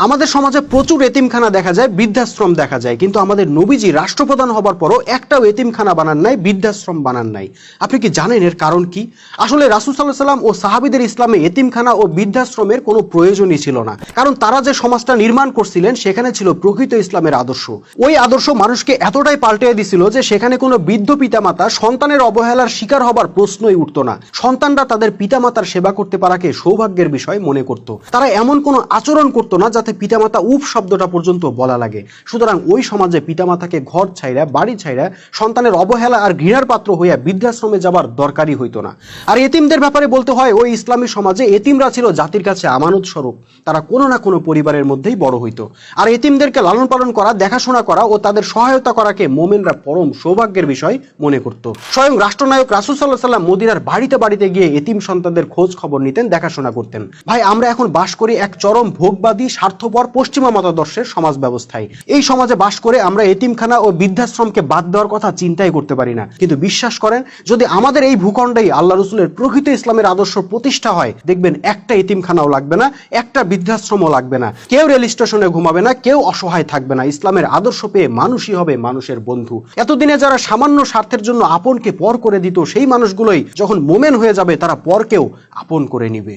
আমাদের সমাজে প্রচুর এতিমখানা দেখা যায়, বৃদ্ধাশ্রম দেখা যায়, কিন্তু আমাদের নবীজি রাষ্ট্রপ্রধান হবার পরও একটাও এতিমখানা বানান নাই, বৃদ্ধাশ্রম বানান নাই। আপনি কি জানেন এর কারণ কি? আসলে রাসূল সাল্লাল্লাহু আলাইহি সাল্লাম ও সাহাবীদের ইসলামে এতিমখানা ও বৃদ্ধাশ্রমের কোনো প্রয়োজনই ছিল না, কারণ তারা যে সমাজটা নির্মাণ করছিলেন সেখানে ছিল প্রকৃত ইসলামের আদর্শ। ওই আদর্শ মানুষকে এতটাই পাল্টে দিছিল যে সেখানে কোনো বৃদ্ধ পিতামাতা সন্তানের অবহেলার শিকার হবার প্রশ্নই উঠতো না। সন্তানরা তাদের পিতামাতার সেবা করতে পারাকে সৌভাগ্যের বিষয় মনে করত। তারা এমন কোনো আচরণ করতো না যাতে পিতামাতা উফ শব্দটা পর্যন্ত বলা লাগে। সুতরাং ওই সমাজে পিতামাতাকে ঘর ছাইরা, বাড়ি ছাইরা সন্তানের অবহেলা আর ঘৃণার পাত্র হইয়া বৃদ্ধাশ্রমে যাবার দরকারই হইতো না। আর এতিমদের ব্যাপারে বলতে হয়, ওই ইসলামী সমাজে এতিমরা ছিল জাতির কাছে আমানত স্বরূপ। তারা কোনো না কোনো পরিবারের মধ্যেই বড় হইতো। আর এতিমদেরকে লালন পালন করা, দেখাশোনা করা ও তাদের সহায়তা করাকে মোমেনরা পরম সৌভাগ্যের বিষয় মনে করত। স্বয়ং রাষ্ট্রনায়ক রাসূল সাল্লাল্লাহু আলাইহি সাল্লাম মদিনার বাড়িতে বাড়িতে গিয়ে এতিম সন্তানদের খোঁজ খবর নিতেন, দেখাশোনা করতেন। ভাই, আমরা এখন বাস করি এক চরম ভোগবাদী, স্বার্থপর পশ্চিমা মতাদর্শের সমাজ ব্যবস্থায়। এই সমাজে বাস করে আমরা এতিমখানা ও বৃদ্ধাশ্রমকে বাদ দেওয়ার কথা চিন্তাই করতে পারি না। কিন্তু বিশ্বাস করেন, যদি আমাদের এই ভূখণ্ডেই আল্লাহ রসুলের প্রকৃত ইসলামের আদর্শ প্রতিষ্ঠা হয়, দেখবেন একটা এতিমখানাও লাগবে না, একটা বৃদ্ধাশ্রমও লাগবে না, কেউ রেল স্টেশনে ঘুমাবে না, কেউ অসহায় থাকবে না। ইসলামের আদর্শ পেয়ে মানুষই হবে মানুষের বন্ধু। এতদিনে যারা সামান্য স্বার্থের জন্য আপনকে পর করে দিত, সেই মানুষগুলোই যখন মোমেন হয়ে যাবে, তারা পরকেও আপন করে নিবে।